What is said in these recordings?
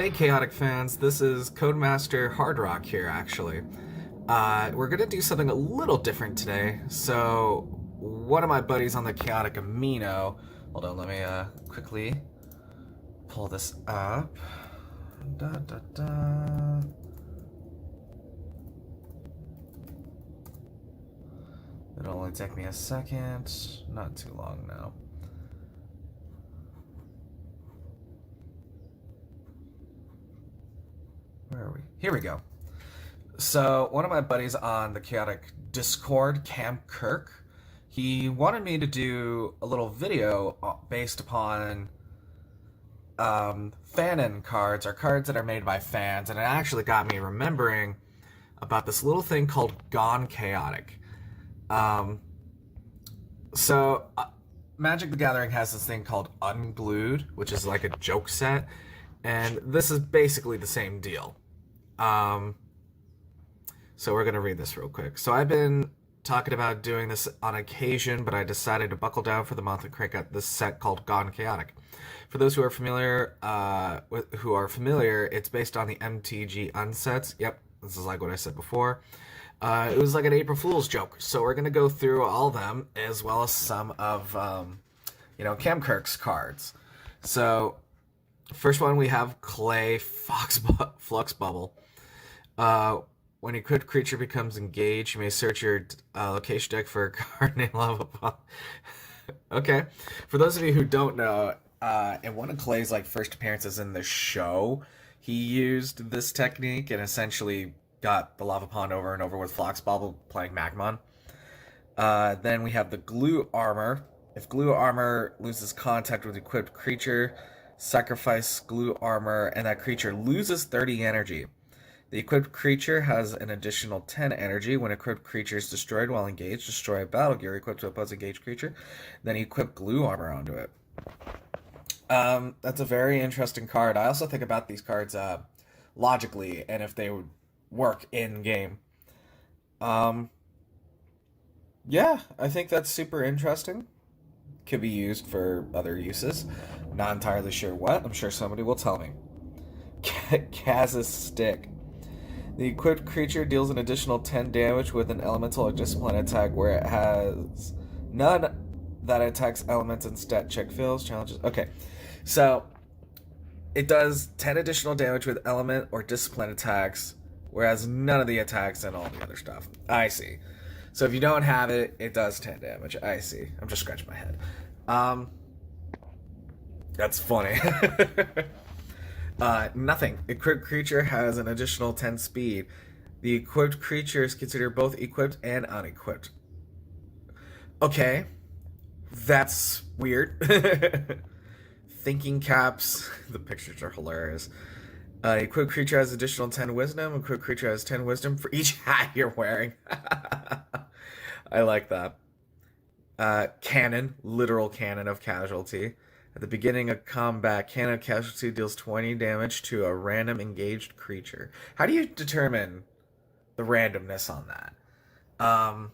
Hey, Chaotic fans, this is Codemaster Hard Rock here, actually. We're gonna do something a little different today. So, one of my buddies on the Chaotic Amino, hold on, let me quickly pull this up. Da, da, da. It'll only take me a second, not too long now. Where are we? Here we go. So, one of my buddies on the Chaotic Discord, Camm Kirk, he wanted me to do a little video based upon Fanon cards, or cards that are made by fans, and it actually got me remembering about this little thing called Gone Chaotic. Magic the Gathering has this thing called Unglued, which is like a joke set, and this is basically the same deal. So we're going to read this real quick. So I've been talking about doing this on occasion, but I decided to buckle down for the month and crank out this set called Gone Chaotic. For those who are familiar, it's based on the MTG unsets. Yep, this is like what I said before. It was like an April Fool's joke. So we're going to go through all of them, as well as some of, Camm Kirk's cards. So, first one we have Clay Flux Bubble. When a crypt creature becomes engaged, you may search your location deck for a card named Lava Pond. Okay. For those of you who don't know, in one of Clay's first appearances in the show, he used this technique and essentially got the Lava Pond over and over with Flux Bubble playing Magmon. Then we have the Glue Armor. If Glue Armor loses contact with an equipped creature, sacrifice Glue Armor, and that creature loses 30 energy. The equipped creature has an additional 10 energy. When equipped creature is destroyed while engaged, destroy a battle gear equipped to opposing engaged creature, then equip Glue Armor onto it. That's a very interesting card. I also think about these cards logically and if they would work in game. Yeah, I think that's super interesting. Could be used for other uses. Not entirely sure what. I'm sure somebody will tell me. Kaz's Stick. The equipped creature deals an additional 10 damage with an elemental or discipline attack where it has none that attacks elements and stat check fails, challenges. Okay, so it does 10 additional damage with element or discipline attacks, whereas none of the attacks and all the other stuff. I see. So if you don't have it, it does 10 damage. I see. I'm just scratching my head. That's funny. Nothing. Equipped creature has an additional 10 speed. The equipped creature is considered both equipped and unequipped. Okay. That's weird. Thinking caps. The pictures are hilarious. Equipped creature has additional 10 wisdom. Equipped creature has 10 wisdom for each hat you're wearing. I like that. Cannon. Literal cannon of casualty. At the beginning of combat, Cannon of Casualty deals 20 damage to a random engaged creature. How do you determine the randomness on that? I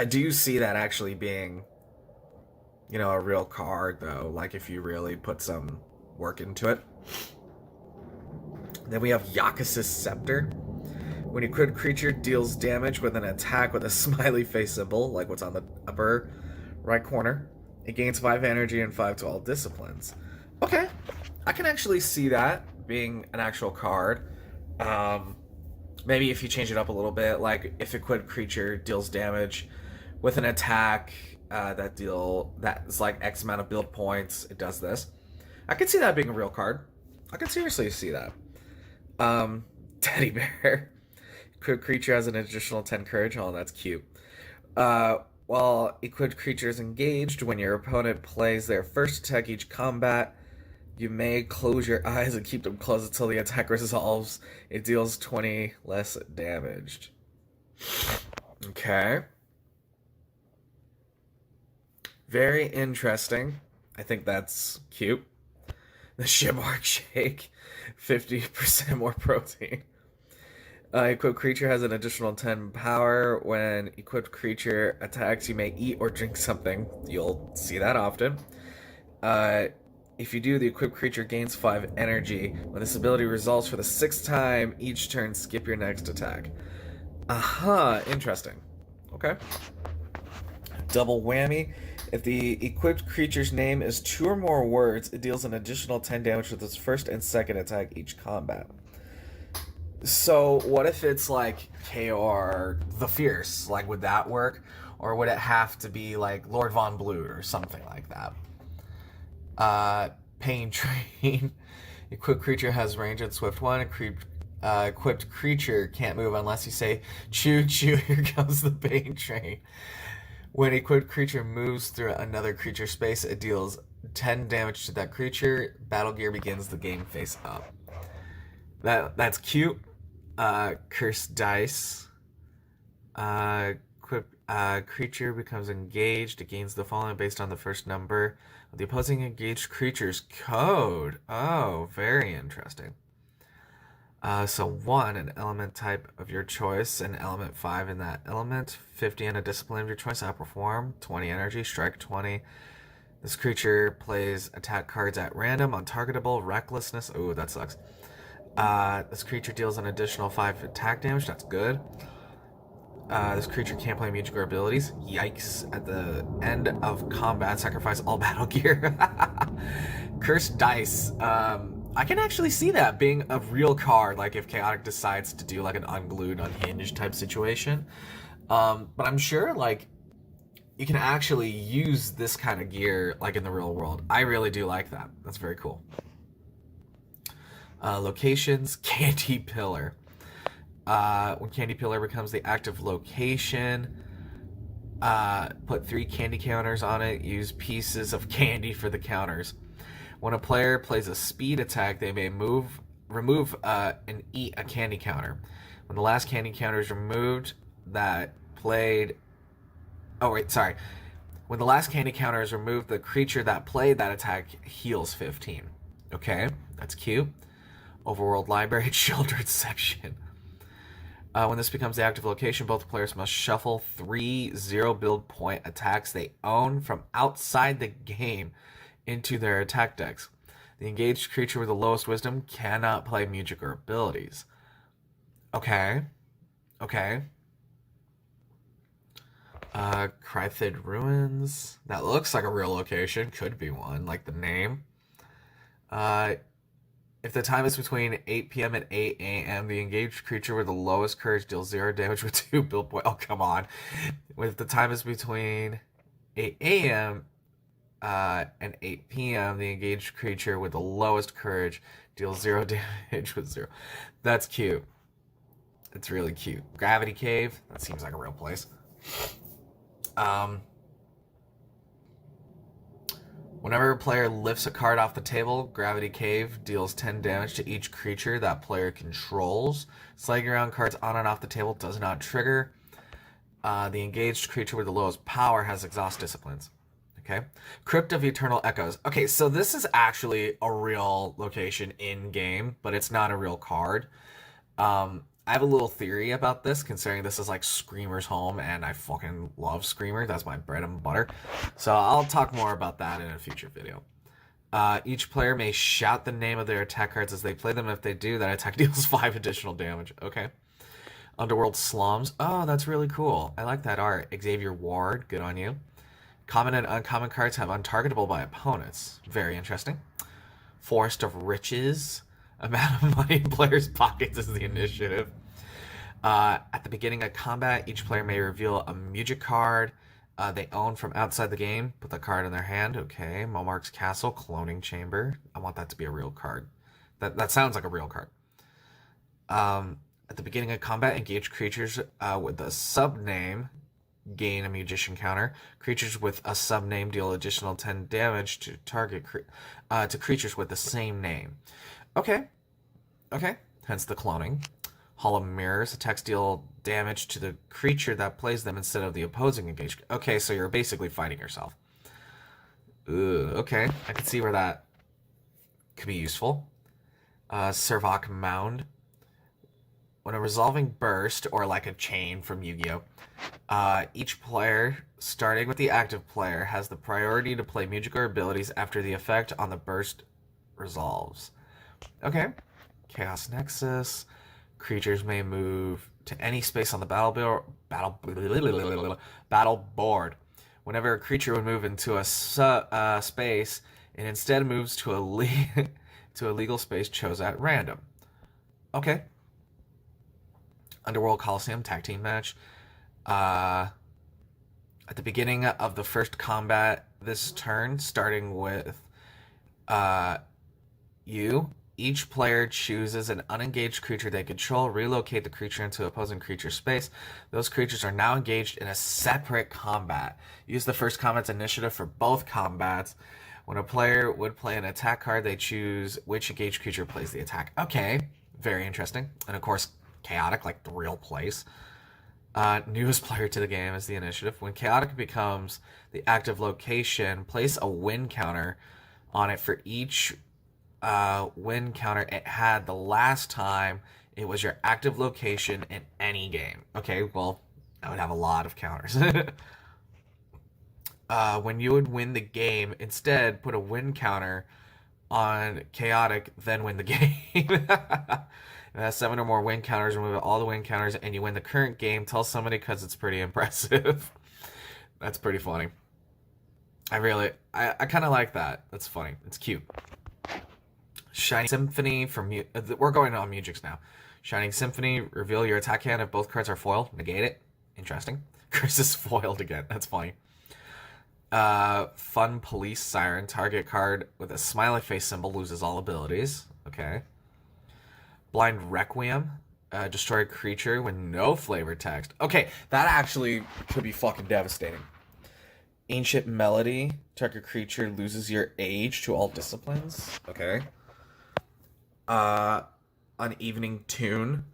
do see that actually being, a real card, though. Like, if you really put some work into it. Then we have Yakuza's Scepter. When a equipped creature deals damage with an attack with a smiley face symbol, like what's on the upper right corner, it gains 5 energy and 5 to all disciplines. Okay, I can actually see that being an actual card. Maybe if you change it up a little bit, like if equipped creature deals damage with an attack that's like X amount of build points, it does this. I can see that being a real card. I can seriously see that. Teddy Bear. Equipped creature has an additional 10 courage. Oh, that's cute. While equipped creature is engaged, when your opponent plays their first attack each combat, you may close your eyes and keep them closed until the attack resolves. It deals 20 less damage. Okay. Very interesting. I think that's cute. The Shimmark Shake. 50% more protein. Equipped creature has an additional 10 power. When equipped creature attacks, you may eat or drink something. You'll see that often. If you do, the equipped creature gains 5 energy. When this ability resolves for the 6th time each turn, skip your next attack. Aha, interesting. Okay. Double whammy. If the equipped creature's name is 2 or more words, it deals an additional 10 damage with its first and second attack each combat. So, what if it's like KR the Fierce? Like, would that work? Or would it have to be like Lord Von Blood or something like that? Pain Train. Equipped creature has range and Swift 1. Equipped creature can't move unless you say, choo choo, here comes the Pain Train. When equipped creature moves through another creature space, it deals 10 damage to that creature. Battle gear begins the game face up. That's cute. Cursed dice. Creature becomes engaged. It gains the following based on the first number of the opposing engaged creature's code. Oh, very interesting. So 1, an element type of your choice, and element 5 in that element. 50 and a discipline of your choice, outperform. 20 energy, strike 20. This creature plays attack cards at random, untargetable, recklessness. Ooh, that sucks. This creature deals an additional 5 attack damage. That's good. This creature can't play magic or abilities. Yikes. At the end of combat, sacrifice all battle gear. Cursed dice. I can actually see that being a real card, like if Chaotic decides to do like an unglued, unhinged type situation. But I'm sure like you can actually use this kind of gear like in the real world. I really do like that. That's very cool. Locations, Candy Pillar. When Candy Pillar becomes the active location, put 3 candy counters on it. Use pieces of candy for the counters. When a player plays a speed attack, they may remove and eat a candy counter. When the last candy counter is removed, that played... Oh, wait, sorry. When the last candy counter is removed, the creature that played that attack heals 15. Okay, that's cute. Overworld Library Children's section. When this becomes the active location, both players must shuffle 3 0 build point attacks they own from outside the game into their attack decks. The engaged creature with the lowest wisdom cannot play magic or abilities. Okay. Cryptid Ruins. That looks like a real location. Could be one, like the name. If the time is between 8 p.m. and 8 a.m., the engaged creature with the lowest courage deals 0 damage with 2 build points. Oh, come on. If the time is between 8 a.m. And 8 p.m., the engaged creature with the lowest courage deals 0 damage with 0. That's cute. It's really cute. Gravity Cave. That seems like a real place. Whenever a player lifts a card off the table, Gravity Cave deals 10 damage to each creature that player controls. Sliding around cards on and off the table does not trigger. The engaged creature with the lowest power has exhaust disciplines. Okay. Crypt of Eternal Echoes. Okay, so this is actually a real location in-game, but it's not a real card. I have a little theory about this, considering this is like Screamer's home, and I fucking love Screamer. That's my bread and butter. So I'll talk more about that in a future video. Each player may shout the name of their attack cards as they play them. If they do, that attack deals 5 additional damage. Okay. Underworld Slums. Oh, that's really cool. I like that art. Xavier Ward. Good on you. Common and uncommon cards have untargetable by opponents. Very interesting. Forest of Riches. Amount of money in players' pockets is the initiative. At the beginning of combat, each player may reveal a magic card they own from outside the game. Put the card in their hand. Okay. Momark's Castle. Cloning Chamber. I want that to be a real card. That sounds like a real card. At the beginning of combat, engage creatures with a sub-name gain a magician counter. Creatures with a sub-name deal additional 10 damage to target to creatures with the same name. Okay. Hence the cloning. Hall of Mirrors. Attacks deal damage to the creature that plays them instead of the opposing engaged. Okay, so you're basically fighting yourself. Ooh, okay. I can see where that could be useful. Servok Mound. when a resolving burst, or like a chain from Yu-Gi-Oh, each player, starting with the active player, has the priority to play music or abilities after the effect on the burst resolves. Okay. Chaos Nexus. Creatures may move to any space on the battle board. Whenever a creature would move into a space, it instead moves to to a legal space chose at random. Okay. Underworld Coliseum tag team match. At the beginning of the first combat this turn, starting with you, each player chooses an unengaged creature they control, relocate the creature into opposing creature space. Those creatures are now engaged in a separate combat. Use the first combat's initiative for both combats. When a player would play an attack card, they choose which engaged creature plays the attack. Okay, very interesting. And of course, chaotic, like the real place. Newest player to the game is the initiative. When chaotic becomes the active location, place a win counter on it for each win counter it had the last time it was your active location in any game. Okay, well, I would have a lot of counters. When you would win the game, instead put a win counter on chaotic, then win the game. 7 or more win counters, remove all the win counters, and you win the current game. Tell somebody because it's pretty impressive. That's pretty funny. I kind of like that. That's funny. It's cute. Shining Symphony from we're going on Mujix now. Shining Symphony, reveal your attack hand if both cards are foiled. Negate it. Interesting. Chris is foiled again. That's funny. Fun Police Siren. Target card with a smiley face symbol loses all abilities. Okay. Blind Requiem. Destroy a creature with no flavor text. Okay, that actually could be fucking devastating. Ancient Melody. Target creature loses your age to all disciplines. Okay. Unevening Tune.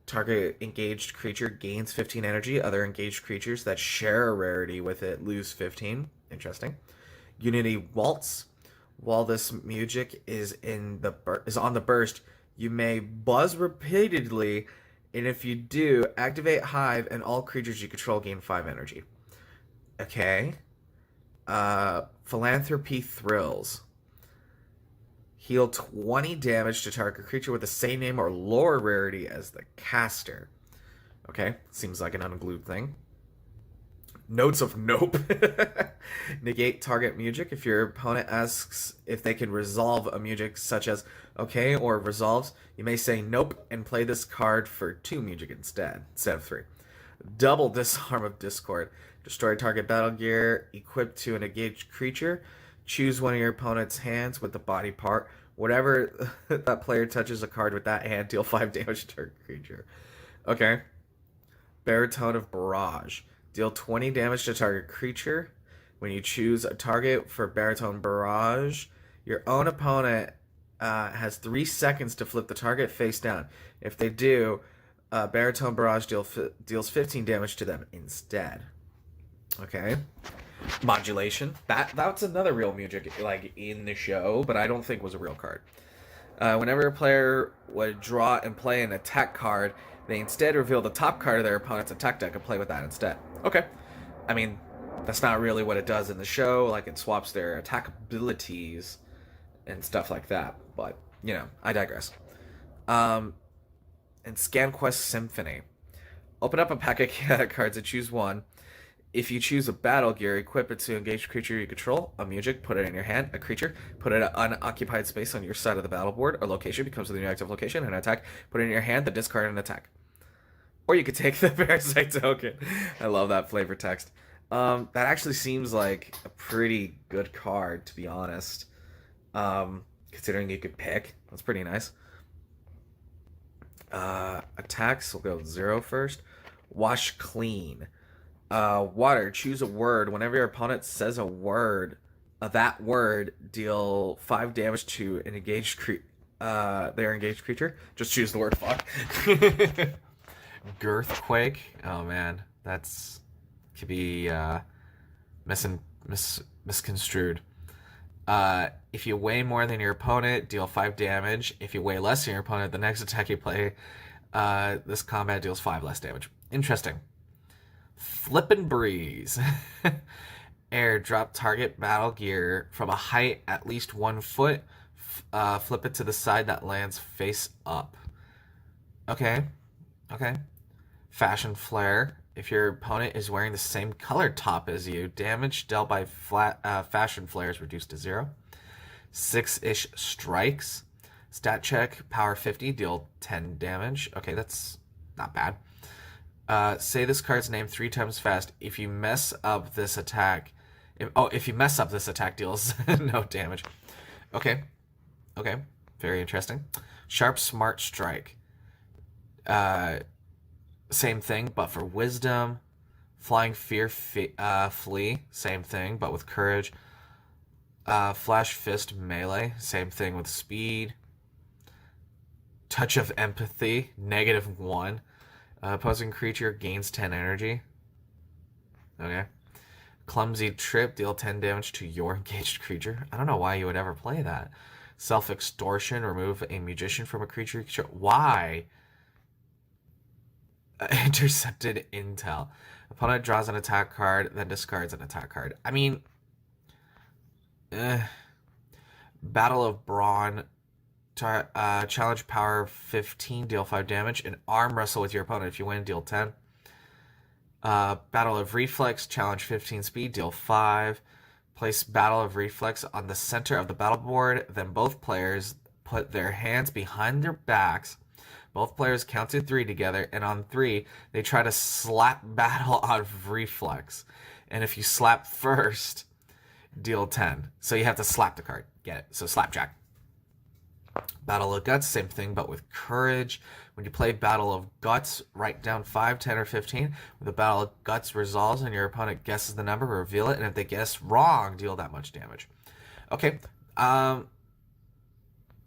Target engaged creature gains 15 energy. Other engaged creatures that share a rarity with it lose 15. Interesting. Unity Waltz. While this music is on the burst, you may buzz repeatedly, and if you do, activate Hive, and all creatures you control gain 5 energy. Okay. Philanthropy Thrills. Heal 20 damage to target creature with the same name or lower rarity as the caster. Okay, seems like an unglued thing. Notes of Nope. Negate target music if your opponent asks if they can resolve a music such as okay or resolves. You may say nope and play this card for 2 music instead of 3. Double Disarm of Discord. Destroy target battle gear equipped to an engaged creature. Choose one of your opponent's hands with the body part. Whatever that player touches a card with that hand, deal 5 damage to target creature. Okay. Baritone of Barrage. Deal 20 damage to target creature. When you choose a target for Baritone Barrage, your own opponent has 3 seconds to flip the target face down. If they do, Baritone Barrage deals 15 damage to them instead. Okay. Modulation. That's another real music like in the show, but I don't think was a real card. Whenever a player would draw and play an attack card, they instead reveal the top card of their opponent's attack deck and play with that instead. Okay. I mean, that's not really what it does in the show. Like, it swaps their attack abilities and stuff like that. But, you know, I digress. And ScanQuest Symphony. Open up a pack of cards and choose one. If you choose a battle gear, equip it to engage creature you control. A music, put it in your hand. A creature, put it in an unoccupied space on your side of the battle board. A location becomes the new active location. An attack, put it in your hand. The discard an attack. Or you could take the Parasite token. I love that flavor text. That actually seems like a pretty good card, to be honest. Considering you could pick. That's pretty nice. Attacks, we'll go 0 first. Wash Clean. Water, choose a word. Whenever your opponent says a word, that word, deal 5 damage to an engaged their engaged creature. Just choose the word fuck. Girthquake. Oh man, that's could be misconstrued. If you weigh more than your opponent, deal 5 damage. If you weigh less than your opponent, the next attack you play This combat deals 5 less damage. Interesting. Flippin' Breeze. Air, drop target battle gear from a height at least 1 foot. Flip it to the side that lands face up. Okay. Fashion Flare. If your opponent is wearing the same colored top as you, damage dealt by Fashion Flare is reduced to 0. 6-ish strikes. Stat check, power 50, deal 10 damage. Okay, that's not bad. Say this card's name 3 times fast. If you mess up this attack... If you mess up this attack, deals no damage. Okay. Very interesting. Sharp Smart Strike. Same thing, but for wisdom. Flying Fear Flee. Same thing, but with courage. Flash Fist Melee. Same thing with speed. Touch of Empathy. -1. Opposing creature gains 10 energy. Okay. Clumsy Trip. Deal 10 damage to your engaged creature. I don't know why you would ever play that. Self-Extortion. Remove a magician from a creature. Why? Intercepted Intel. Opponent draws an attack card, then discards an attack card. I mean... Battle of Brawn. Challenge power 15, deal 5 damage, and arm wrestle with your opponent. If you win, deal 10. Battle of Reflex, challenge 15 speed, deal 5. Place Battle of Reflex on the center of the battle board. Then both players put their hands behind their backs. Both players count to 3 together, and on 3, they try to slap Battle out of Reflex. And if you slap first, deal 10. So you have to slap the card. Get it? So Slapjack. Battle of Guts, same thing, but with courage. When you play Battle of Guts, write down 5, 10, or 15. When the Battle of Guts resolves and your opponent guesses the number, reveal it, and if they guess wrong, deal that much damage. Okay.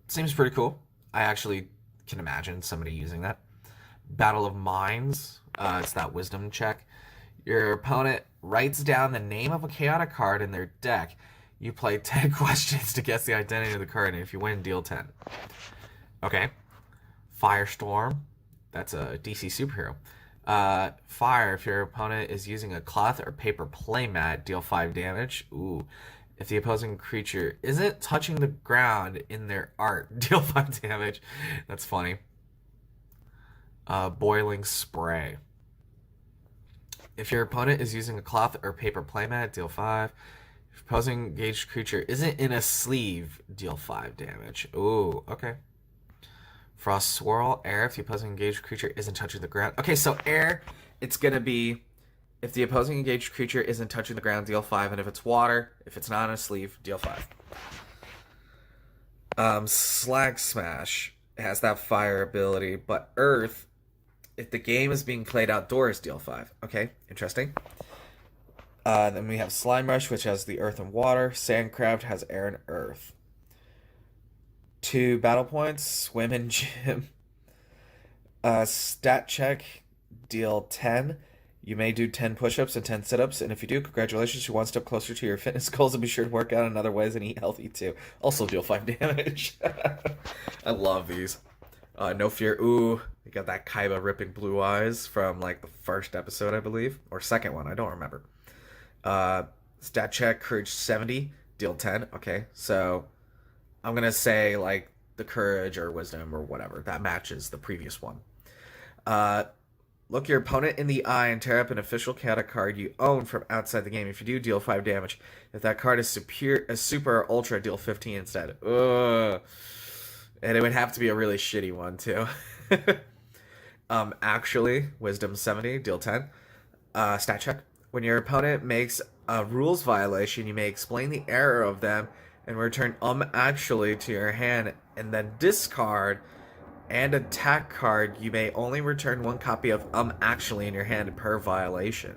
Seems pretty cool. I actually can imagine somebody using that. Battle of Minds. It's that wisdom check. Your opponent writes down the name of a chaotic card in their deck. You play 10 questions to guess the identity of the card, and if you win, deal 10. Okay. Firestorm. That's a DC superhero. Fire. If your opponent is using a cloth or paper playmat, deal 5 damage. Ooh. If the opposing creature isn't touching the ground in their art, deal 5 damage. That's funny. Boiling Spray. If your opponent is using a cloth or paper playmat, deal 5. If opposing engaged creature isn't in a sleeve, deal 5 damage. Ooh, okay. Frost Swirl. Air. If the opposing engaged creature isn't touching the ground. Okay, so air, it's going to be... If the opposing engaged creature isn't touching the ground, deal 5. And if it's water, if it's not in a sleeve, deal 5. Slag Smash has that fire ability, but earth, if the game is being played outdoors, deal 5. Okay, interesting. Then we have Slime Rush, which has the earth and water. Sandcraft has air and earth. 2 battle points. Swim and gym. Stat check, deal 10. You may do 10 push-ups and 10 sit-ups, and if you do, congratulations, you're one step closer to your fitness goals, and be sure to work out in other ways and eat healthy too. Also deal 5 damage. I love these. No Fear. Ooh, you got that Kaiba ripping blue eyes from like the first episode, I believe, or second one, I don't remember. Stat check, courage 70, deal 10. Okay, so I'm gonna say like the courage or wisdom or whatever that matches the previous one. Look your opponent in the eye and tear up an official chaotic card you own from outside the game. If you do, deal 5 damage. If that card is super or ultra, deal 15 instead. Ugh. And it would have to be a really shitty one too. Actually, wisdom 70, deal 10. Stat check. When your opponent makes a rules violation, you may explain the error of them and return actually to your hand and then discard and attack card. You may only return 1 copy of actually in your hand per violation.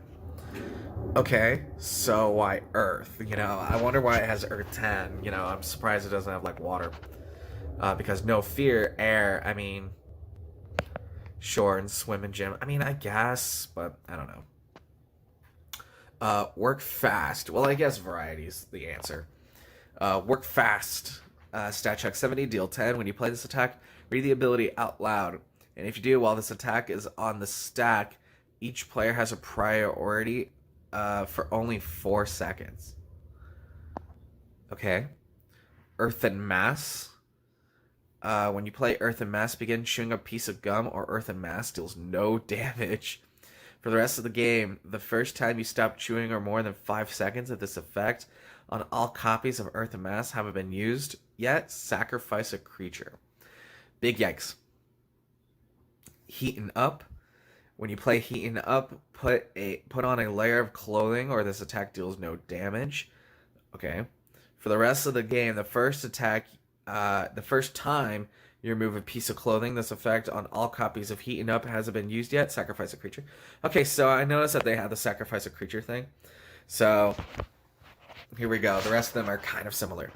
Okay, so why earth? You know, I wonder why it has earth 10. You know, I'm surprised it doesn't have like water. Because no fear, air, I mean, sure, and swim and gym. I mean, I guess, but I don't know. Work fast. Well, I guess variety is the answer. Work fast. Stat check 70, deal 10. When you play this attack, read the ability out loud. And if you do, while this attack is on the stack, each player has a priority for only 4 seconds. Okay. Earthen Mass. When you play Earthen Mass, begin chewing a piece of gum or Earthen Mass deals no damage. For the rest of the game, the first time you stop chewing or more than 5 seconds of this effect on all copies of Earthen Mass haven't been used yet, sacrifice a creature. Big yikes. Heating Up. When you play Heating Up, put on a layer of clothing or this attack deals no damage. Okay. For the rest of the game, the first time you remove a piece of clothing, this effect on all copies of Heating Up hasn't been used yet, sacrifice a creature. Okay, so I noticed that they had the sacrifice a creature thing. So, here we go. The rest of them are kind of similar.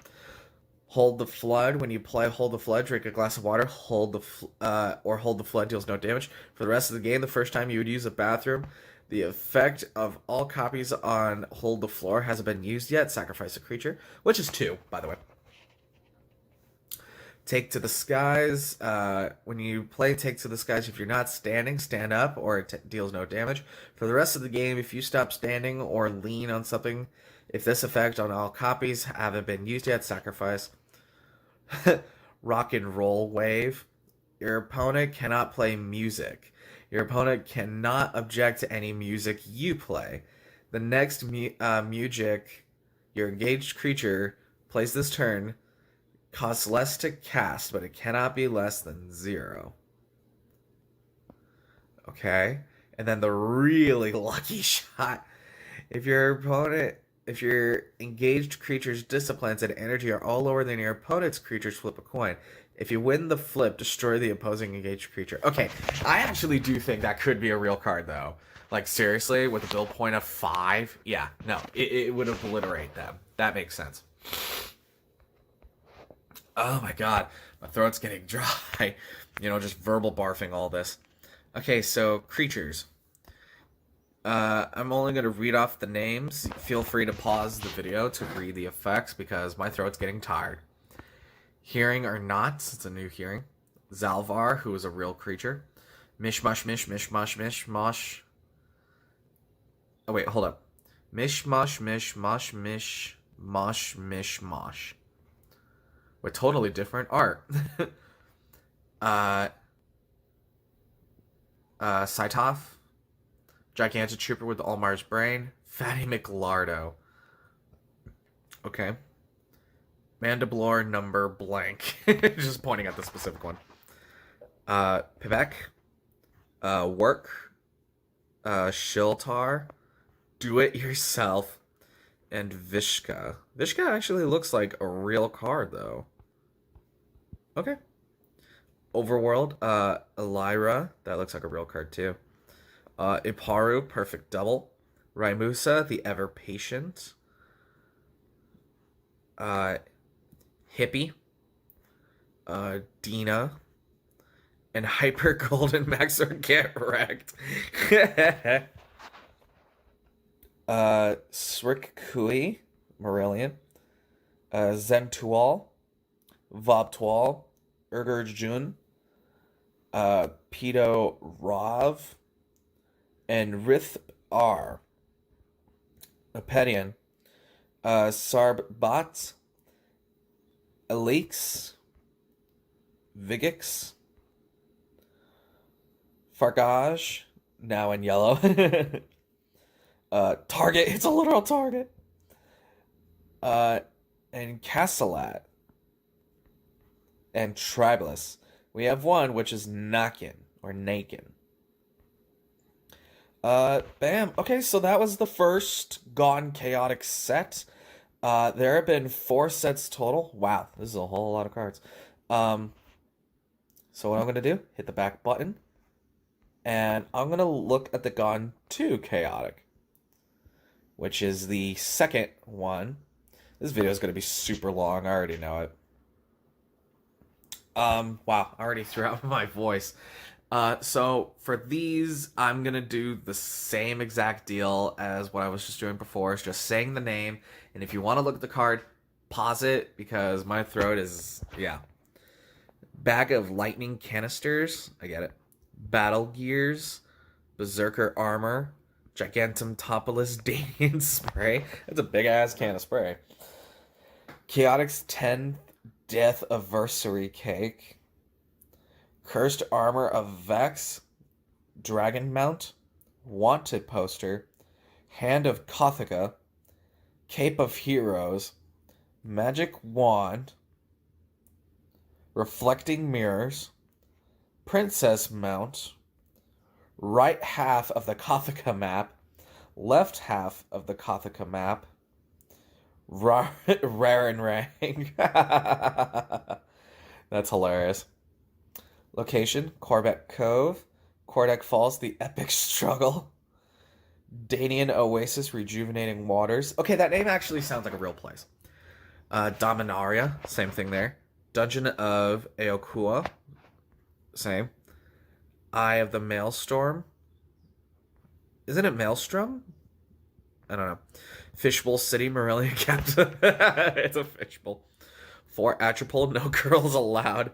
Hold the Flood. When you play Hold the Flood, drink a glass of water. Hold the Flood deals no damage. For the rest of the game, the first time you would use a bathroom, the effect of all copies on Hold the Floor hasn't been used yet. Sacrifice a creature, which is 2, by the way. Take to the Skies. When you play Take to the Skies, if you're not standing, stand up, or it deals no damage. For the rest of the game, if you stop standing or lean on something, if this effect on all copies haven't been used yet, sacrifice. Rock and Roll Wave. Your opponent cannot play music. Your opponent cannot object to any music you play. The next music your engaged creature plays this turn costs less to cast, but it cannot be less than 0. Okay? And then the really lucky shot. If your engaged creature's disciplines and energy are all lower than your opponent's creatures, flip a coin. If you win the flip, destroy the opposing engaged creature. Okay, I actually do think that could be a real card, though. Like, seriously, with a build point of 5? Yeah, no, it would obliterate them. That makes sense. Oh my god, my throat's getting dry. Just verbal barfing all this. Okay, so, creatures. I'm only going to read off the names. Feel free to pause the video to read the effects because my throat's getting tired. Hearing or Not, it's a new hearing. Zal Var, who is a real creature. Mishmash, mishmash. Oh, wait, hold up. Mishmash, mishmash. With totally different art. Saitov. Gigantic Trooper with Almar's Brain. Fatty McLardo. Okay. Mandiblor number blank. Just pointing at the specific one. Pivek. Work. Shiltar. Do It Yourself. And Vishka. Vishka actually looks like a real card, though. Okay. Overworld. Elira. That looks like a real card, too. Iparu, Perfect Double. Raimusa, the Ever Patient. Hippie. Dina. And Hyper Golden Max or Get Wrecked. Srikui, Marillion. Zentual. Vobtual. Urgurjun. Pedo Rav. And Rith R. Apedian. Sarbat. Elix. Vigix. Fargage. Now in yellow. Target. It's a literal target. And Castellat. And Tribulus. We have one, which is Nakin. Or Nakin. Bam. Okay, so that was the first Gone Chaotic set. There have been 4 sets total. Wow, this is a whole lot of cards. So what I'm going to do, hit the back button. And I'm going to look at the Gone 2 Chaotic. Which is the second one. This video is going to be super long. I already know it. Wow, I already threw out my voice. So for these, I'm going to do the same exact deal as what I was just doing before. It's just saying the name. And if you want to look at the card, pause it because my throat is, yeah. Bag of Lightning Canisters. I get it. Battle Gears, Berserker Armor, Gigantum Topolis Danian Spray. That's a big ass can of spray. Chaotix 10th Death Anniversary Cake. Cursed Armor of Vex, Dragon Mount, Wanted Poster, Hand of Kothica, Cape of Heroes, Magic Wand, Reflecting Mirrors, Princess Mount, right half of the Kothica map, left half of the Kothica map, Raren Rang. That's hilarious. Location, Corbeck Cove, Kordek Falls, The Epic Struggle, Danian Oasis, Rejuvenating Waters. Okay, that name actually sounds like a real place. Dominaria, same thing there. Dungeon of Aokua, same. Eye of the Maelstrom. Isn't it Maelstrom? I don't know. Fishbowl City, Marillion Captain. It's a fishbowl. Fort Atropole, No Girls Allowed.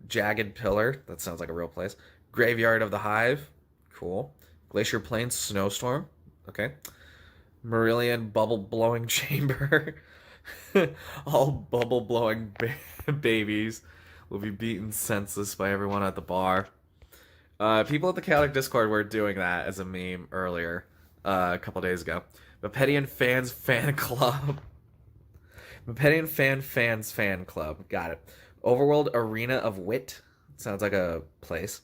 Jagged Pillar. That sounds like a real place. Graveyard of the Hive. Cool. Glacier Plains, Snowstorm. Okay. Marillion Bubble Blowing Chamber. All bubble blowing babies will be beaten senseless by everyone at the bar. People at the Chaotic Discord were doing that as a meme earlier, a couple days ago. Mepedian Fans Fan Club. Mepedian Fans Fan Club. Got it. Overworld Arena of Wit. Sounds like a place.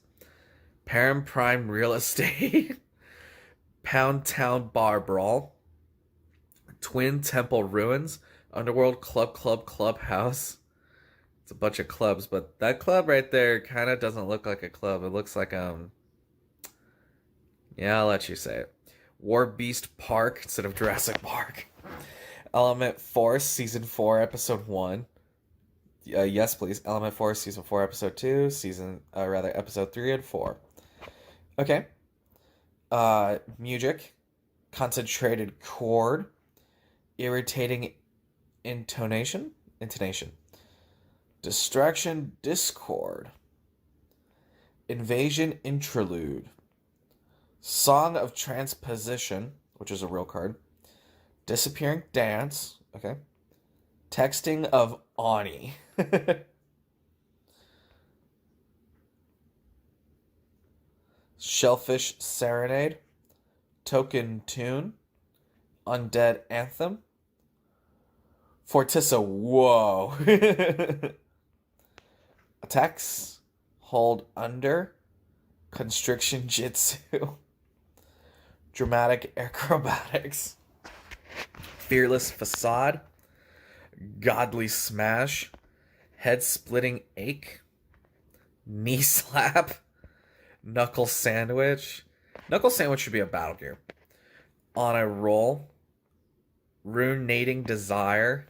Param Prime Real Estate. Pound Town Bar Brawl. Twin Temple Ruins. Underworld Clubhouse. It's a bunch of clubs, but that club right there kind of doesn't look like a club. It looks like, yeah, I'll let you say it. War Beast Park instead of Jurassic Park. Element Force, Season 4, Episode 1. Yes, please. Element Force, Season 4, Episode 2. Episode 3 and 4. Okay. Music. Concentrated chord. Irritating intonation. Distraction Discord. Invasion Interlude. Song of Transposition, which is a real card. Disappearing Dance. Okay. Texting of Ani. Shellfish Serenade. Token Tune. Undead Anthem. Fortissa, whoa. Attacks. Hold Under. Constriction Jitsu. Dramatic Acrobatics. Fearless Facade. Godly Smash. Head Splitting Ache. Knee Slap. Knuckle Sandwich. Knuckle Sandwich should be a battle gear. On a Roll. Ruinating Desire.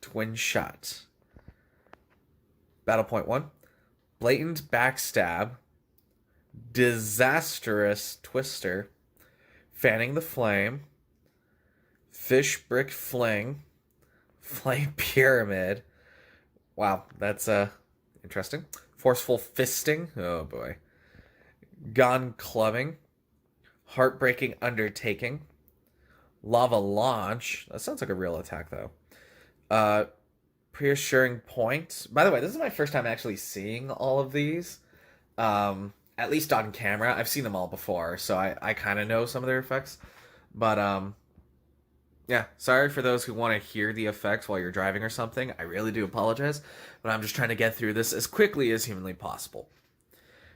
Twin Shot. Battle Point 1. Blatant Backstab. Disastrous Twister. Fanning the Flame. Fish Brick Fling. Flame Pyramid. Wow, that's interesting. Forceful Fisting. Oh boy. Gone Clubbing. Heartbreaking Undertaking. Lava Launch. That sounds like a real attack, though. Reassuring Point. By the way, this is my first time actually seeing all of these. At least on camera. I've seen them all before, so I kind of know some of their effects. But, yeah, sorry for those who want to hear the effects while you're driving or something. I really do apologize, but I'm just trying to get through this as quickly as humanly possible.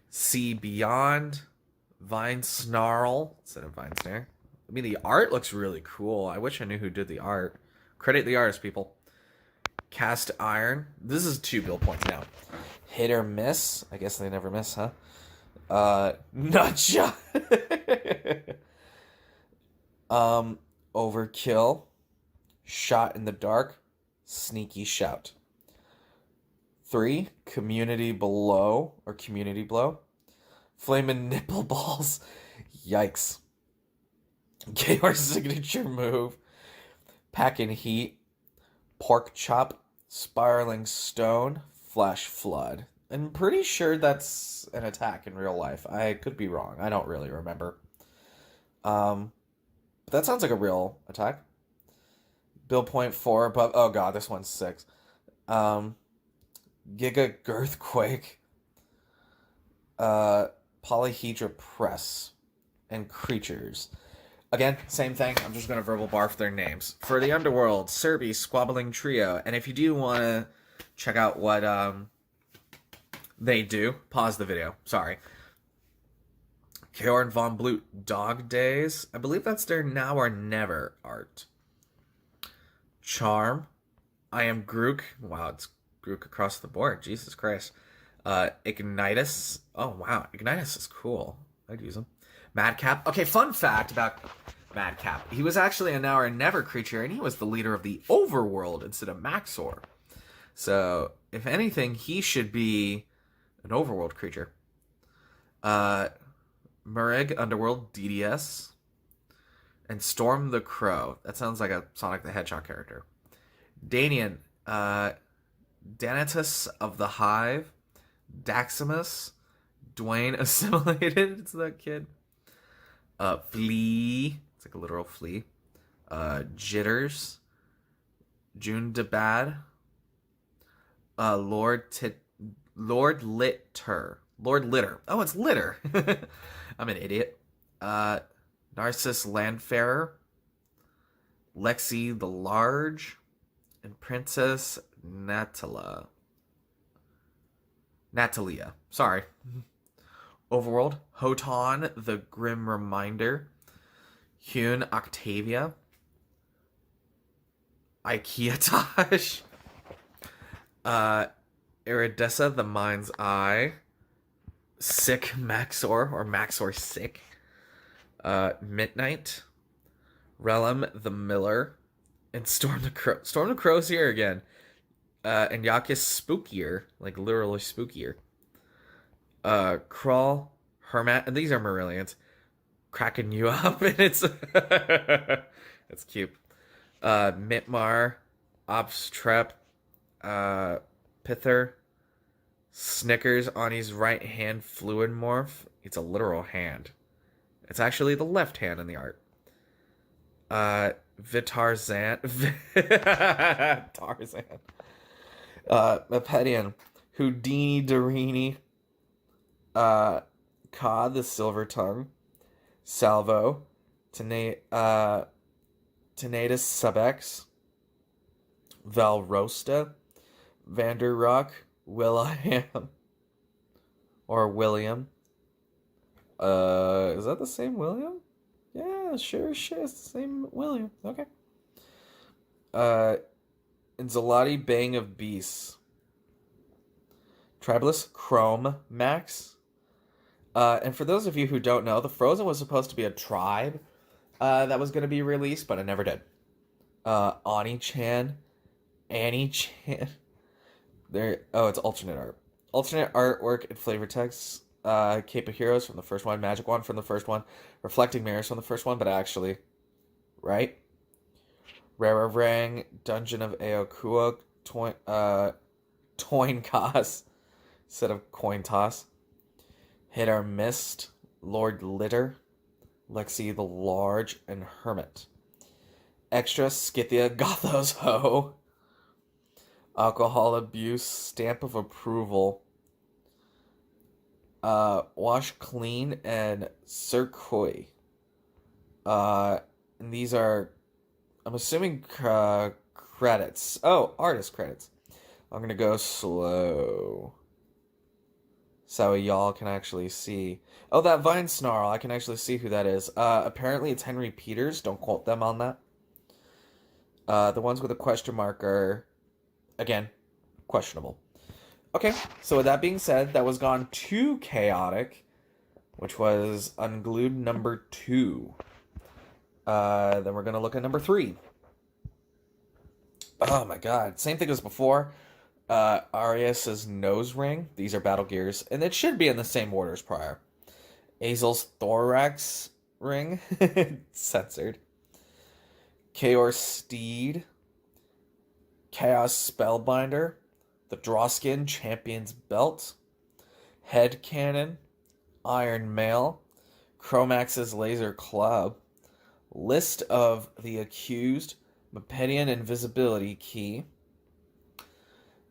See Beyond. Vine Snarl instead of Vine Snare. I mean, the art looks really cool. I wish I knew who did the art. Credit the artist, people. Cast Iron. This is 2 build points now. Hit or Miss. I guess they never miss, huh? Nutshot. Overkill. Shot in the Dark. Sneaky Shout. 3. Community Blow. Or Community Blow. Flamin' Nipple Balls. Yikes. KR Signature Move. Packin' Heat. Pork Chop. Spiraling Stone. Flash Flood. I'm pretty sure that's an attack in real life. I could be wrong. I don't really remember. But that sounds like a real attack. Build point 4 above. Oh god, this one's 6. Giga Girthquake. Polyhedra Press. And creatures. Again, same thing. I'm just going to verbal barf their names. For the Underworld, Serby, Squabbling Trio. And if you do want to check out what they do, pause the video. Sorry. Kjorn von Blut, Dog Days. I believe that's their Now or Never art. Charm. I am Grook. Wow, it's Grook across the board. Jesus Christ. Ignitus. Oh, wow. Ignitus is cool. I'd use him. Madcap. Okay, fun fact about Madcap. He was actually a Now or Never creature, and he was the leader of the Overworld instead of Maxor. So, if anything, he should be an Overworld creature. Murig, Underworld, DDS. And Storm the Crow. That sounds like a Sonic the Hedgehog character. Danian, Danatus of the Hive. Daximus. Dwayne assimilated. It's that kid. Flea. It's like a literal flea. Jitters. June Debad. Lord Litter. Lord Litter. Oh, it's Litter. I'm an idiot. Narcissus Landfarer. Lexi the Large. And Princess Natalia. Sorry. Overworld. Hoton the Grim Reminder. Hune Octavia. Ikeatosh. Iridessa the Mind's Eye. Sick Maxor, or Maxor Sick. Midnight. Relum the Miller. And Storm the Crow. Storm the Crow's here again. And Yakis Spookier. Like, literally spookier. Crawl. Hermat. And these are Marillions. Cracking you up. And it's... That's cute. Mitmar. Obstrep. Pither. Snickers on his right hand fluid morph. It's a literal hand. It's actually the left hand in the art. Vitarzan. Tarzan. Mepedian. Houdini Darini. Ka the Silver Tongue. Salvo. Tenatus Subex. Valrosta. Vanderrock. William. Or William. Is that the same William? Yeah, sure shit. It's the same William. Okay. And Zalati Bang of Beasts. Tribeless Chrome Max. And for those of you who don't know, the Frozen was supposed to be a tribe that was going to be released, but it never did. Ani-chan. Annie-chan. There. Oh, it's alternate art. Alternate artwork and flavor text. Cape of Heroes from the first one. Magic Wand from the first one. Reflecting Mirrors from the first one, but actually... Right? Rararang. Dungeon of Aokuo. Toin Toss. Instead of Coin Toss. Hit or Missed. Lord Litter. Lexi the Large. And Hermit. Extra Scythia Gothos Ho. Alcohol Abuse. Stamp of Approval. Wash Clean and Cerrone. And these are, I'm assuming, credits. Oh, artist credits. I'm gonna go slow, so y'all can actually see. Oh, that Vine Snarl, I can actually see who that is. Apparently it's Henry Peters. Don't quote them on that. The ones with a question mark are, again, questionable. Okay, so with that being said, that was Gone Too Chaotic, which was Unglued number 2. Then we're going to look at number 3. Oh my god, same thing as before. Arias's Nose Ring. These are Battle Gears, and it should be in the same order as prior. Azel's Thorax Ring. Censored. Chaos Steed. Chaos Spellbinder. The Drawskin Champion's Belt. Head Cannon, Iron Mail, Chromax's Laser Club, List of the Accused, Mepedian Invisibility Key,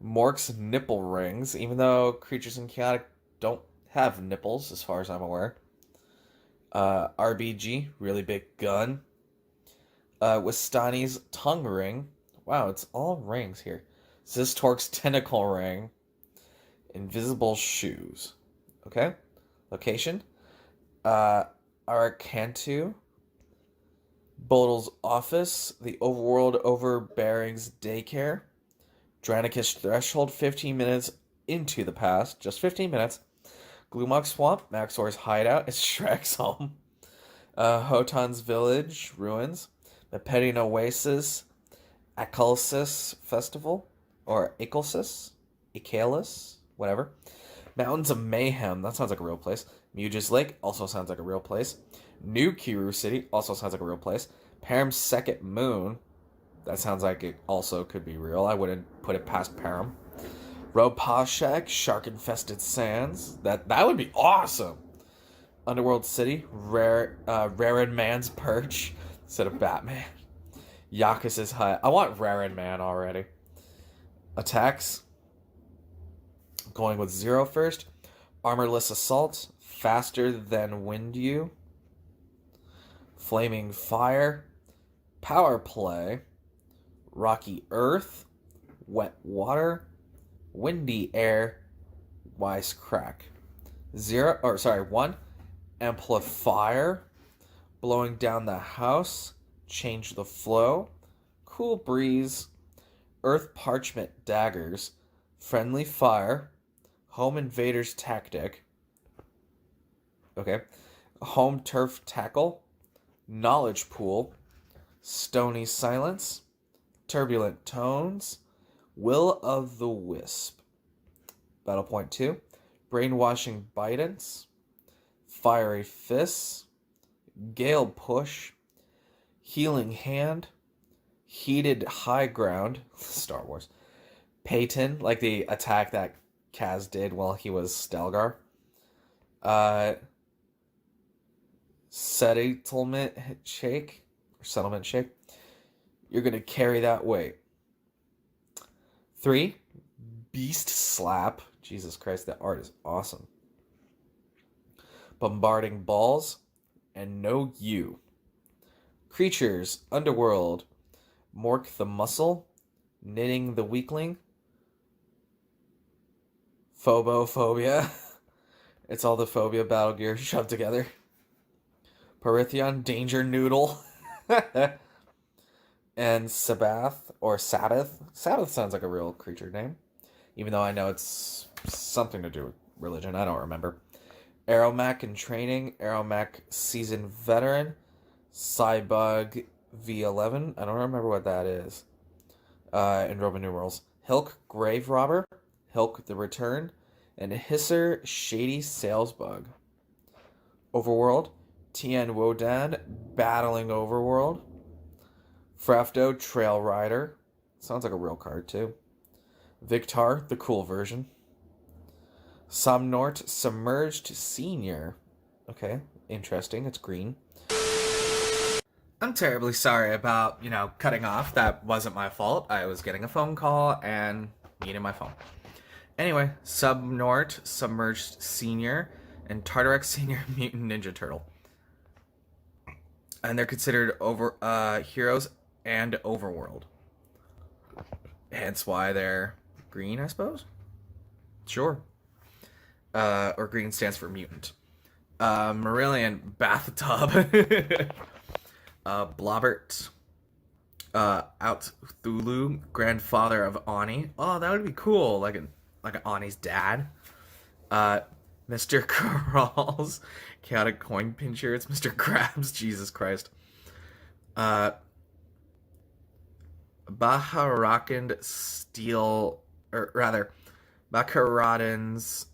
Mork's Nipple Rings, even though creatures in Chaotic don't have nipples, as far as I'm aware. RBG, Really Big Gun. Wistani's Tongue Ring. Wow, it's all rings here. Zistork's Tentacle Ring. Invisible Shoes. Okay. Location. Arakantu. Bodal's Office. The Overworld Overbearing's Daycare. Dranikish Threshold, 15 minutes into the past. Just 15 minutes. Gloomok Swamp, Maxor's Hideout. It's Shrek's home. Hotan's Village, Ruins. Mepedian Oasis. Akalsis Festival. Or Akalsis? Whatever. Mountains of Mayhem, that sounds like a real place. Muge's Lake, also sounds like a real place. New Kiru City, also sounds like a real place. Param's Second Moon, that sounds like it also could be real. I wouldn't put it past Param. Ropashek, Shark-Infested Sands, that would be awesome. Underworld City, Rarin Man's Perch, instead of Batman. Yakus's Hut, I want Rarin Man already. Attacks, going with 0 first. Armorless Assault, Faster Than Wind You. Flaming Fire, Power Play, Rocky Earth, Wet Water, Windy Air, Wisecrack. 1. Amplifier, Blowing Down the House, Change the Flow, Cool Breeze, Earth Parchment Daggers, Friendly Fire, Home Invader's Tactic, okay, Home Turf Tackle, Knowledge Pool, Stony Silence, Turbulent Tones, Will of the Wisp. Battle Point 2, Brainwashing Bidance, Fiery Fists, Gale Push, Healing Hand, Heated High Ground, Star Wars, Peyton, like the attack that Kaz did while he was Stelgar, Settlement Shake, you're going to carry that weight. 3, Beast Slap. Jesus Christ, that art is awesome. Bombarding Balls. And No You. Creatures, Underworld. Mork the Muscle. Knitting the Weakling. Phobophobia. It's all the phobia battle gear shoved together. Parithion, Danger Noodle. And Sabbath, or Sabbath. Sabbath sounds like a real creature name. Even though I know it's something to do with religion. I don't remember. Aeromac in Training. Aeromac Seasoned Veteran. Cybug V11. I don't remember what that is. In Roman numerals. Hilk Grave Robber. Hilk the Return. And Hisser Shady Salesbug. Overworld. Tien Wodan Battling Overworld. Frafdo Trail Rider. Sounds like a real card too. Victar, the cool version. Somnort Submerged Senior. Okay, interesting. It's green. I'm terribly sorry about, cutting off. That wasn't my fault. I was getting a phone call and needed my phone. Anyway, Subnort Submerged Senior and Tartarex Senior Mutant Ninja Turtle. And they're considered heroes and Overworld. Hence why they're green, I suppose? Sure. Or green stands for mutant. Marillion Bathtub. Blobbert. Out Thulu, grandfather of Ani. Oh, that would be cool. Like Ani's dad. Mr. Corrals. Chaotic Coin Pincher. It's Mr. Krabs. Jesus Christ. Baharakand Steel, or rather, Baccaradin's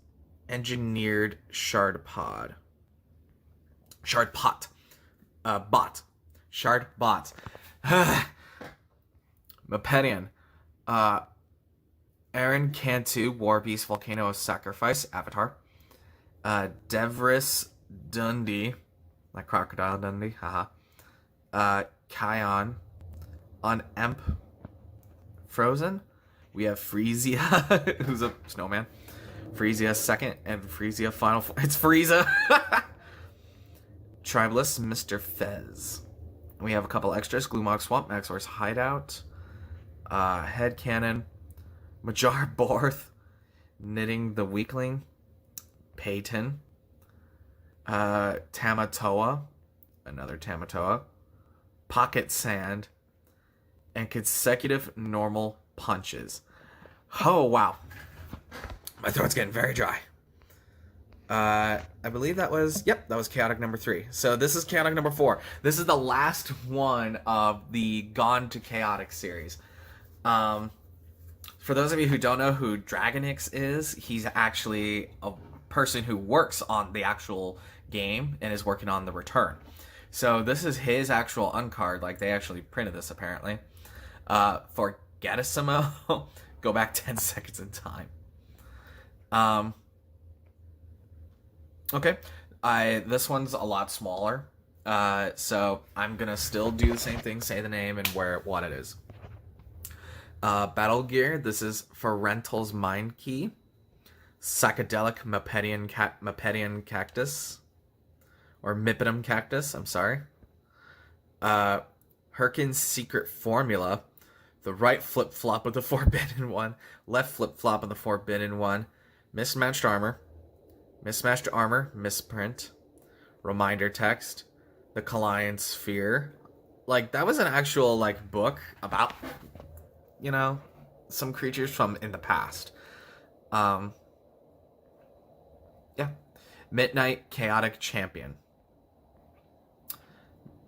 Engineered Shard Pot. Shard Bot. Mepedian. Aaron Cantu, War Beast, Volcano of Sacrifice, Avatar. Devris Dundee, like Crocodile Dundee, haha. Kion, on Emp, Frozen. We have Frisia, who's a snowman. Frisia second, and Frisia final. It's Frieza. Tribeless, Mr. Fez. We have a couple extras: Gloomog Swamp, Maxor's Hideout, Headcanon, Majar Borth, Knitting the Weakling, Peyton, Tamatoa, another Tamatoa, Pocket Sand, and Consecutive Normal Punches. Oh, wow. My throat's getting very dry. I believe that was Chaotic number 3. So this is Chaotic number 4. This is the last one of the Gone to Chaotic series. For those of you who don't know who Dragonix is, he's actually a person who works on the actual game and is working on the return. So this is his actual uncard. Like, they actually printed this, apparently. For Gettysimo, go back 10 seconds in time. Okay, this one's a lot smaller, so I'm gonna still do the same thing, say the name and what it is. Battle Gear, this is for Rental's Mind Key, Psychedelic Mepedian Cactus, or Mipidum Cactus, I'm sorry. Herkin's Secret Formula, the right flip-flop of the Forbidden One, left flip-flop of the Forbidden One, Mismatched Armor, Misprint, Reminder Text, the Kallian Sphere. Like, that was an actual, like, book about, you know, some creatures from in the past. Yeah. Midnight Chaotic Champion.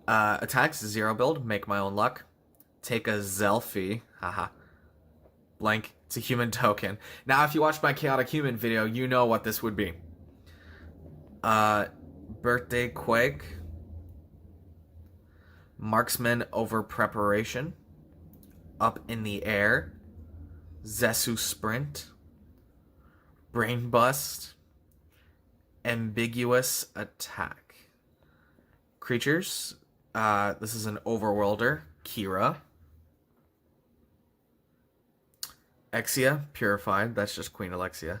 Attacks 0 build, make my own luck. Take a Zelfie, haha. Blank, it's a human token. Now, if you watched my Chaotic Human video, you know what this would be. Birthday Quake. Marksman Over Preparation. Up in the Air. Zesu Sprint. Brain Bust. Ambiguous Attack. Creatures. This is an Overworlder. Kira. Exia, Purified. That's just Queen Alexia.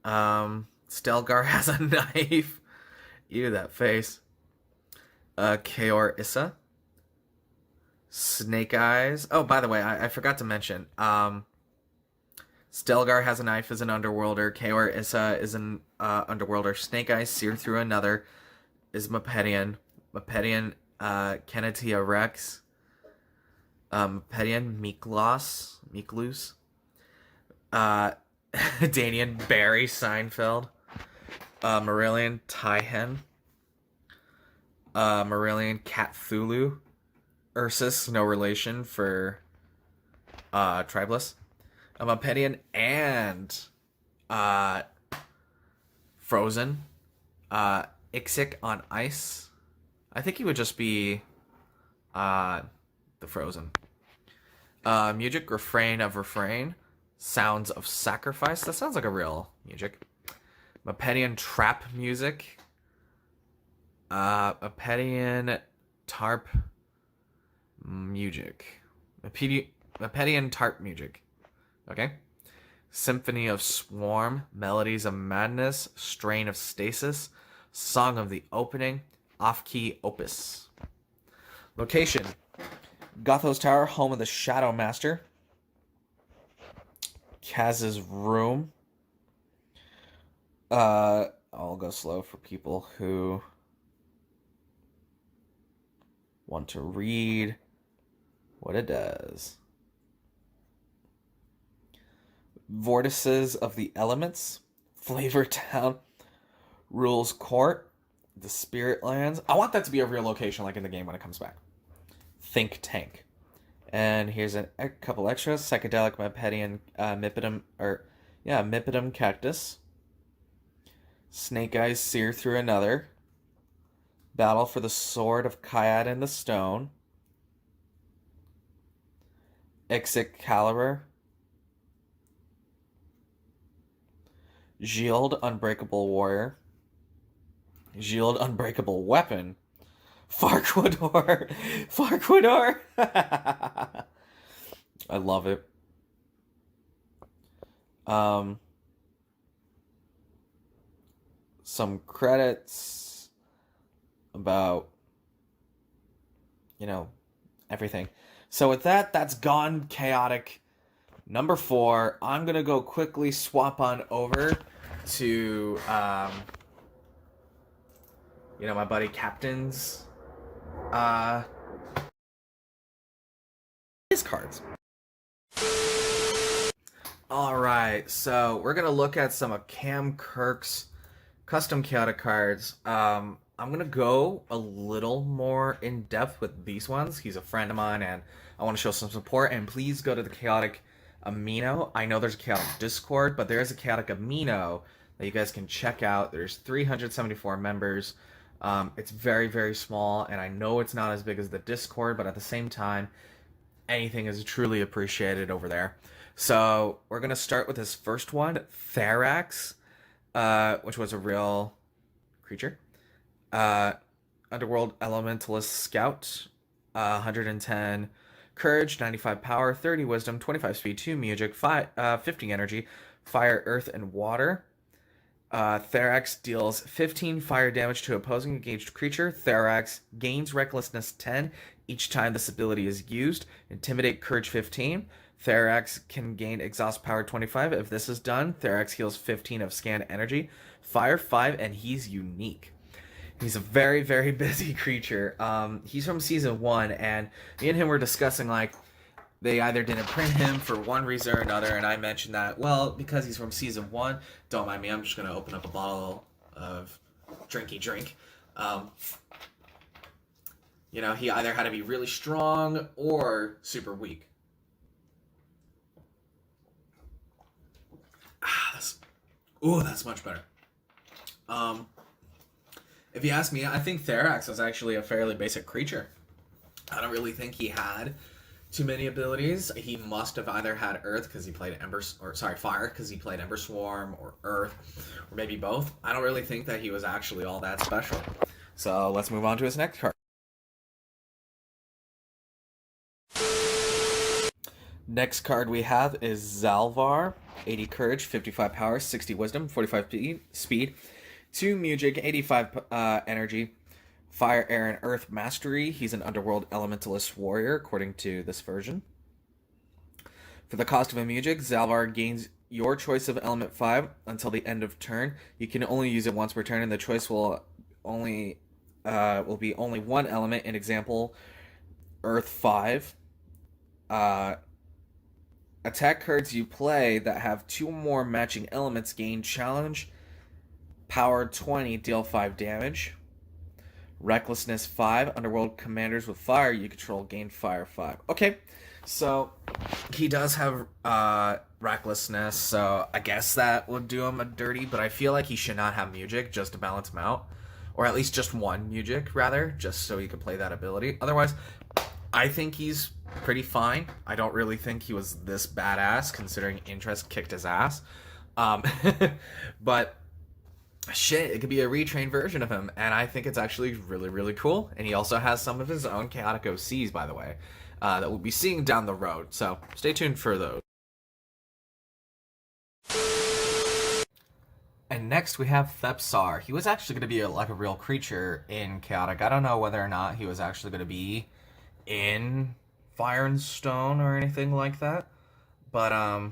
Stelgar has a knife. Ew, that face. Kaor Issa. Snake Eyes. Oh, by the way, I forgot to mention. Stelgar has a knife is an Underworlder. Kaor Issa is an Underworlder. Snake Eyes, Sear Through Another is Mepedian. Mepedian, Kenetia Rex. Mepedian, Meeklus. Danian Barry Seinfeld. Marillion Tyhen. Marillion Cthulhu. Ursus, no relation for Tribeless. Mepedian and Frozen. Ixik on Ice. I think he would just be the Frozen. Music, Refrain of Refrain. Sounds of Sacrifice. That sounds like a real music. Mepedian Trap Music. Mepedian Tarp Music. Mepedian Tarp Music. Okay. Symphony of Swarm. Melodies of Madness. Strain of Stasis. Song of the Opening. Off-Key Opus. Location. Gothos Tower, home of the Shadow Master. Kaz's room. I'll go slow for people who want to read what it does. Vortices of the Elements. Flavor Town. Rules Court. The Spirit Lands. I want that to be a real location like in the game when it comes back. Think Tank. And here's a couple extras. Psychedelic Mepedian Mipidum Cactus. Snake Eyes Sear Through Another. Battle for the Sword of Kayad in the Stone. Excalibur. Shield, Unbreakable Warrior. Shield, Unbreakable Weapon. Farquador. Farquador. I love it. Some credits about, everything. So with that, that's gone chaotic. Number 4. I'm gonna go quickly swap on over to my buddy Captain's his cards. Alright, so we're gonna look at some of Camm Kirk's custom chaotic cards. I'm gonna go a little more in depth with these ones. He's a friend of mine and I want to show some support, and please go to the chaotic amino. I know there's a chaotic Discord, but there is a chaotic amino that you guys can check out. There's 374 members. It's very, very small, and I know it's not as big as the Discord, but at the same time, anything is truly appreciated over there. So we're going to start with this first one, Therax, which was a real creature. Underworld Elementalist Scout, 110 Courage, 95 Power, 30 Wisdom, 25 Speed, 2 Music, 50 Energy, Fire, Earth, and Water. Therax deals 15 fire damage to opposing engaged creature. Therax gains Recklessness 10 each time this ability is used. Intimidate, Courage 15. Therax can gain Exhaust Power 25. If this is done, Therax heals 15 of Scan Energy. Fire 5, and he's unique. He's a very, very busy creature. He's from Season 1, and me and him were discussing, they either didn't print him for one reason or another, and I mentioned that, well, because he's from Season 1, don't mind me, I'm just going to open up a bottle of drinky drink. He either had to be really strong or super weak. That's much better. If you ask me, I think Therax was actually a fairly basic creature. I don't really think he had too many abilities. He must have either had Earth because he played Fire because he played Ember Swarm, or Earth, or maybe both. I don't really think that he was actually all that special. So let's move on to his next card. Next card we have is Zal Var, 80 Courage, 55 Power, 60 Wisdom, 45 Speed, 2 Music, 85 Energy, Fire, Air, and Earth Mastery. He's an Underworld Elementalist Warrior, according to this version. For the cost of a Music, Zal Var gains your choice of Element 5 until the end of turn. You can only use it once per turn, and the choice will be only one element. In example, Earth 5. Attack cards you play that have 2 or more matching elements gain challenge. Power 20, deal 5 damage. Recklessness 5, Underworld commanders with fire you control gain Fire 5. Okay, so he does have Recklessness, so I guess that would do him a dirty, but I feel like he should not have Music just to balance him out. Or at least just one Music, rather, just so he could play that ability. Otherwise, I think he's pretty fine. I don't really think he was this badass, considering Interest kicked his ass. But shit, it could be a retrained version of him, and I think it's actually really, really cool. And he also has some of his own chaotic OCs, by the way, that we'll be seeing down the road. So stay tuned for those. And next we have Thepsar. He was actually going to be a real creature in Chaotic. I don't know whether or not he was actually going to be in Fire and Stone or anything like that. But,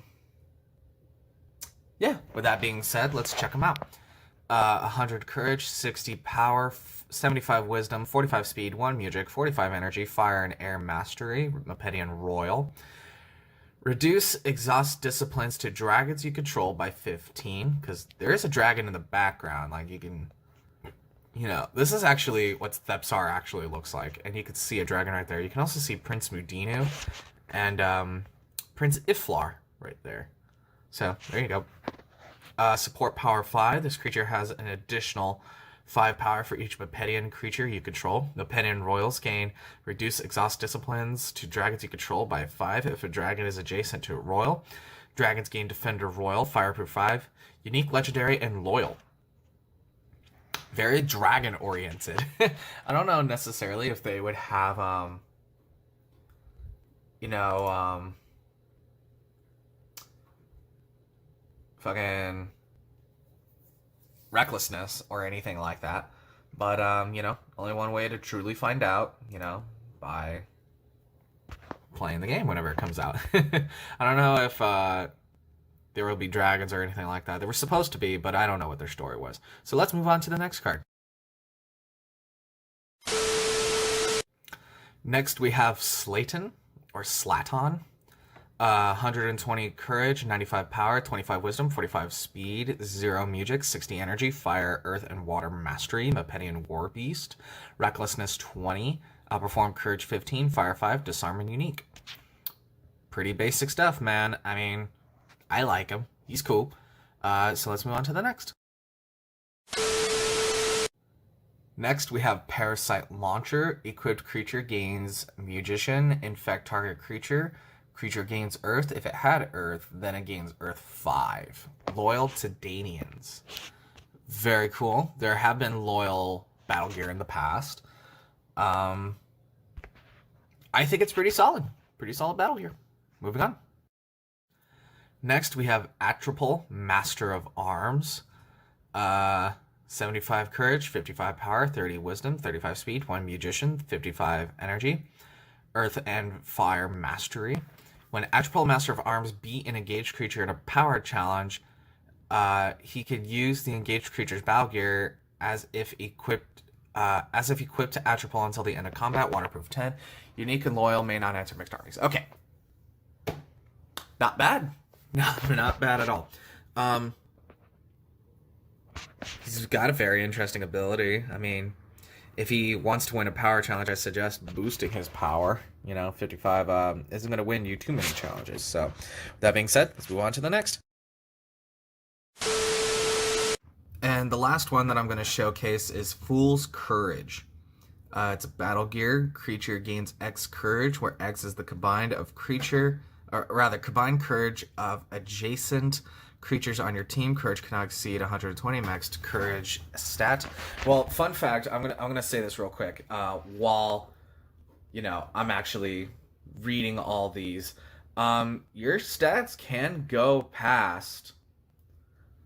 yeah, with that being said, let's check him out. 100 Courage, 60 Power, 75 Wisdom, 45 Speed, 1 Music, 45 Energy, Fire and Air Mastery, Mepedian Royal. Reduce Exhaust Disciplines to dragons you control by 15, because there is a dragon in the background. Like, you can, this is actually what Thepsar actually looks like, and you can see a dragon right there. You can also see Prince Mudinu and Prince Iflar right there. So, there you go. Support Power 5. This creature has an additional 5 power for each Mepedian creature you control. Mepedian Royals gain Reduce Exhaust Disciplines to dragons you control by 5 if a dragon is adjacent to a royal. Dragons gain Defender Royal, Fireproof 5, Unique, Legendary, and Loyal. Very dragon-oriented. I don't know necessarily if they would have, fucking recklessness or anything like that. But, only one way to truly find out, by playing the game whenever it comes out. I don't know if there will be dragons or anything like that. They were supposed to be, but I don't know what their story was. So let's move on to the next card. Next we have Slaton, or Slaton. 120 courage, 95 power, 25 wisdom, 45 speed, 0 music, 60 energy, fire, earth, and water mastery, Mepedian War Beast, recklessness 20, outperform courage 15, fire 5, disarm, and unique. Pretty basic stuff, man. I mean, I like him. He's cool. So let's move on to the next. Next, we have Parasite Launcher. Equipped creature gains Magician, infect target creature. Creature gains Earth. If it had Earth, then it gains Earth 5. Loyal to Danians. Very cool. There have been loyal battle gear in the past. I think it's pretty solid. Pretty solid battle gear. Moving on. Next, we have Atropal, Master of Arms. 75 courage, 55 power, 30 wisdom, 35 speed, 1 magician, 55 energy, earth and fire mastery. When Atropal, Master of Arms beat an engaged creature in a power challenge, he could use the engaged creature's battle gear as if equipped to Atropal until the end of combat. Waterproof 10. Unique and loyal, may not enter mixed armies. Okay. Not bad. Not bad at all. He's got a very interesting ability. I mean, if he wants to win a power challenge, I suggest boosting his power. 55 isn't going to win you too many challenges. So, with that being said, let's move on to the next. And the last one that I'm going to showcase is Fool's Courage. It's a battle gear. Creature gains X courage, where X is the combined courage of adjacent creatures on your team. Courage cannot exceed 120 maxed courage stat. Well, fun fact, I'm gonna say this real quick. While I'm actually reading all these, your stats can go past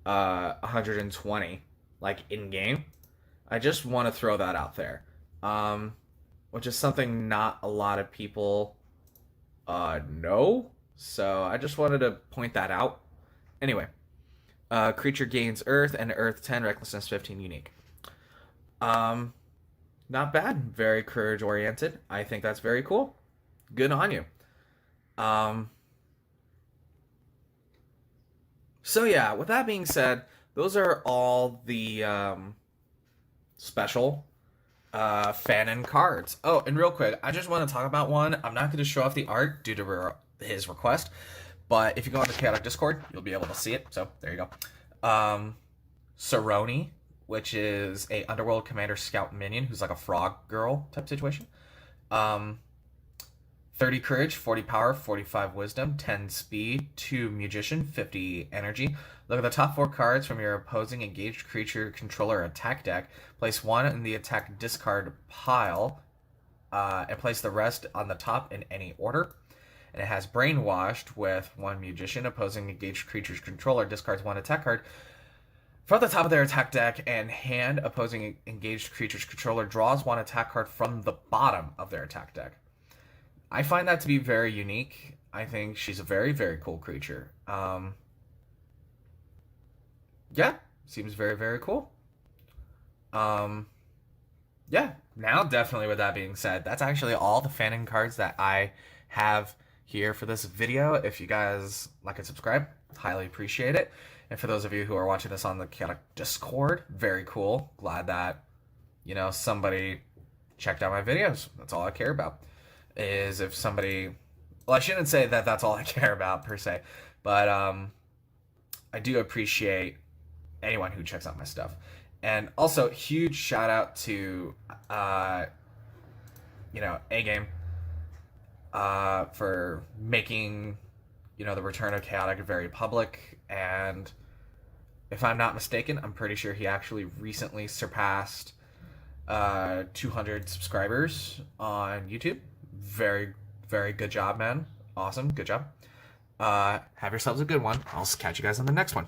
120, like in game. I just want to throw that out there, which is something not a lot of people know. So I just wanted to point that out. Anyway, creature gains Earth and Earth 10, recklessness 15, unique. Not bad. Very courage oriented. I think that's very cool. Good on you. So yeah, with that being said, those are all the special Fanon cards. Oh, and real quick, I just want to talk about one. I'm not going to show off the art due to his request, but if you go on the Chaotic Discord, you'll be able to see it. So there you go. Cerrone, which is a Underworld Commander Scout minion who's like a frog girl type situation. 30 courage, 40 power, 45 wisdom, 10 speed, 2 magician, 50 energy. Look at the top 4 cards from your opposing engaged creature controller attack deck. Place 1 in the attack discard pile, and place the rest on the top in any order. And it has Brainwashed with 1 magician. Opposing engaged creature's controller discards 1 attack card from the top of their attack deck, and hand opposing engaged creature's controller draws 1 attack card from the bottom of their attack deck. I find that to be very unique. I think she's a very, very cool creature. Yeah, seems very, very cool. Yeah, now definitely with that being said, that's actually all the Fanon cards that I have here for this video. If you guys like and subscribe, highly appreciate it. And for those of you who are watching this on the Chaotic Discord, very cool. Glad that, somebody checked out my videos. That's all I care about. Is if somebody, well, I shouldn't say that that's all I care about per se, but I do appreciate anyone who checks out my stuff. And also, huge shout out to A-Game for making the return of Chaotic very public, and if I'm not mistaken, I'm pretty sure he actually recently surpassed 200 subscribers on YouTube. Very, very good job, man. Awesome. Good job. Have yourselves a good one. I'll catch you guys on the next one.